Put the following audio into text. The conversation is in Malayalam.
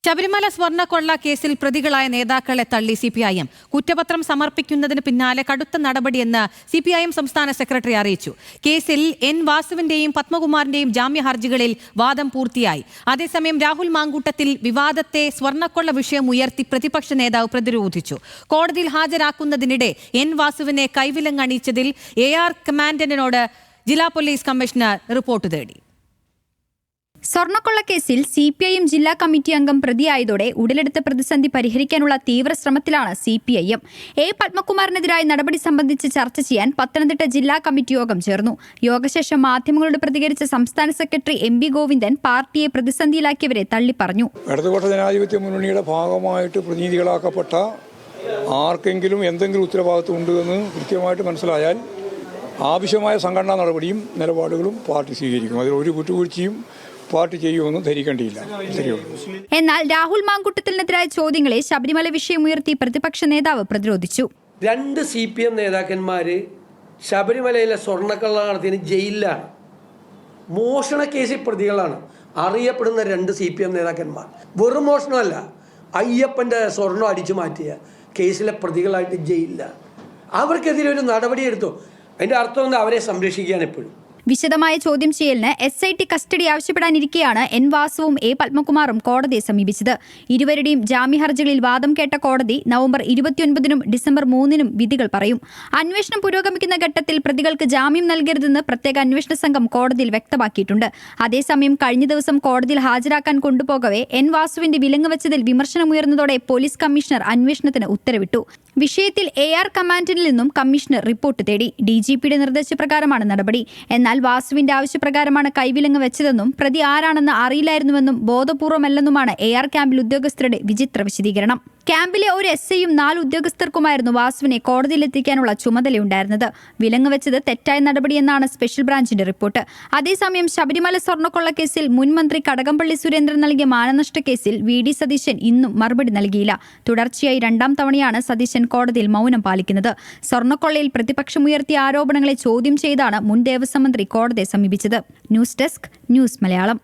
ശബരിമല സ്വർണ്ണക്കൊള്ള കേസിൽ പ്രതികളായ നേതാക്കളെ തള്ളി സിപിഐഎം. കുറ്റപത്രം സമർപ്പിക്കുന്നതിന് പിന്നാലെ കടുത്ത നടപടിയെന്ന് സിപിഐഎം സംസ്ഥാന സെക്രട്ടറി അറിയിച്ചു. കേസിൽ എൻ വാസുവിന്റെയും പത്മകുമാറിന്റെയും ജാമ്യ ഹർജികളിൽ വാദം പൂർത്തിയായി. അതേസമയം രാഹുൽ മാങ്കൂട്ടത്തിൽ വിവാദത്തെ സ്വർണ്ണക്കൊള്ള വിഷയം ഉയർത്തി പ്രതിപക്ഷ നേതാവ് പ്രതിരോധിച്ചു. കോടതിയിൽ ഹാജരാക്കുന്നതിനിടെ എൻ വാസുവിനെ കൈവിലങ്ങണിയിച്ചതിൽ AR കമാൻഡന്റിനോട് ജില്ലാ പോലീസ് കമ്മീഷണർ റിപ്പോർട്ട് തേടി. സ്വർണ്ണക്കൊള്ളക്കേസിൽ CPIM ജില്ലാ കമ്മിറ്റി അംഗം പ്രതിയായതോടെ ഉടലെടുത്ത പ്രതിസന്ധി പരിഹരിക്കാനുള്ള തീവ്ര ശ്രമത്തിലാണ് CPIM. A. പത്മകുമാറിനെതിരായ നടപടി സംബന്ധിച്ച് ചർച്ച ചെയ്യാൻ പത്തനംതിട്ട ജില്ലാ കമ്മിറ്റി യോഗം ചേർന്നു. യോഗശേഷം മാധ്യമങ്ങളോട് പ്രതികരിച്ച സംസ്ഥാന സെക്രട്ടറി MB ഗോവിന്ദൻ പാർട്ടിയെ പ്രതിസന്ധിയിലാക്കിയവരെ തള്ളിപ്പറഞ്ഞു. ഇടതുപക്ഷ ജനാധിപത്യ മുന്നണിയുടെ ഭാഗമായിട്ട് പ്രതിനിധികളാക്കപ്പെട്ട ആർക്കെങ്കിലും എന്തെങ്കിലും ഉത്തരവാദിത്വം ഉണ്ട് എന്ന് കൃത്യമായിട്ട് മനസ്സിലായാൽ ആവശ്യമായ സംഘടനാ നടപടിയും നിലപാടുകളും പാർട്ടി സ്വീകരിക്കും. അതിൽ ഒരു വിട്ടുവീഴ്ചയും പാർട്ടി ചെയ്യുമെന്ന് ധരിക്കേണ്ടിയില്ല. എന്നാൽ രാഹുൽ മാങ്കൂട്ടത്തിനെതിരായ ചോദ്യങ്ങളെ ശബരിമല വിഷയമുയർത്തി പ്രതിപക്ഷ നേതാവ് പ്രതിരോധിച്ചു. 2 CPM നേതാക്കന്മാര് ശബരിമലയിലെ സ്വർണ്ണക്കള്ള നടത്തിയതിന് ജയിലിലാണ്. മോഷണ കേസിൽ പ്രതികളാണ് അറിയപ്പെടുന്ന 2 CPM നേതാക്കന്മാർ. വെറും മോഷണമല്ല, അയ്യപ്പൻ്റെ സ്വർണം അടിച്ചു മാറ്റിയ കേസിലെ പ്രതികളായിട്ട് ജയിലിലാണ്. അവർക്കെതിരെ ഒരു നടപടിയെടുത്തു. അതിൻ്റെ അർത്ഥം എന്താ? അവരെ സംരക്ഷിക്കാൻ എപ്പോഴും. വിശദമായ ചോദ്യം ചെയ്യലിന് SIT കസ്റ്റഡി ആവശ്യപ്പെടാനിരിക്കെയാണ് എൻ വാസുവും A. പത്മകുമാറും കോടതിയെ സമീപിച്ചത്. ഇരുവരുടെയും ജാമ്യ ഹർജികളിൽ വാദം കേട്ട കോടതി നവംബർ 29-നും ഡിസംബർ 3-നും വിധികൾ പറയും. അന്വേഷണം പുരോഗമിക്കുന്ന ഘട്ടത്തിൽ പ്രതികൾക്ക് ജാമ്യം നൽകരുതെന്ന് പ്രത്യേക അന്വേഷണ സംഘം കോടതിയിൽ വ്യക്തമാക്കിയിട്ടുണ്ട്. അതേസമയം കഴിഞ്ഞ ദിവസം കോടതിയിൽ ഹാജരാക്കാൻ കൊണ്ടുപോകവെ എൻ വാസുവിന്റെ വിലങ്ങ് വെച്ചതിൽ വിമർശനമുയർന്നതോടെ പോലീസ് കമ്മീഷണർ അന്വേഷണത്തിന് ഉത്തരവിട്ടു. വിഷയത്തിൽ AR കമാൻഡന്റിൽ നിന്നും കമ്മീഷണർ റിപ്പോർട്ട് തേടി. DGPയുടെ നിർദ്ദേശപ്രകാരമാണ് നടപടി. എന്നാൽ വാസുവിന്റെ ആവശ്യപ്രകാരമാണ് കൈവിലങ്ങ് വെച്ചതെന്നും പ്രതി ആരാണെന്ന് അറിയില്ലായിരുന്നുവെന്നും ബോധപൂർവമല്ലെന്നുമാണ് AR ക്യാമ്പിൽ ഉദ്യോഗസ്ഥരുടെ വിചിത്ര വിശദീകരണം. ക്യാമ്പിലെ ഒരു SIയും 4 ഉദ്യോഗസ്ഥർക്കുമായിരുന്നു വാസുവിനെ കോടതിയിലെത്തിക്കാനുള്ള ചുമതലയുണ്ടായിരുന്നത്. വിലങ്ങ് വെച്ചത് തെറ്റായ നടപടിയെന്നാണ് സ്പെഷ്യൽ ബ്രാഞ്ചിന്റെ റിപ്പോർട്ട്. അതേസമയം ശബരിമല സ്വർണ്ണക്കൊള്ളക്കേസിൽ മുൻ മന്ത്രി കടകംപള്ളി സുരേന്ദ്രൻ നൽകിയ മാനനഷ്ട കേസിൽ VD സതീശൻ ഇന്നും മറുപടി നൽകിയില്ല. തുടർച്ചയായി 2ാം തവണയാണ് സതീശൻ കോടതിയിൽ മൗനം പാലിക്കുന്നത്. സ്വർണ്ണക്കൊള്ളയിൽ പ്രതിപക്ഷമുയർത്തിയ ആരോപണങ്ങളെ ചോദ്യം ചെയ്താണ് മുൻ ദേവസ്വം മന്ത്രി കോടതിയെ സമീപിച്ചത്. News desk, news Malayalam.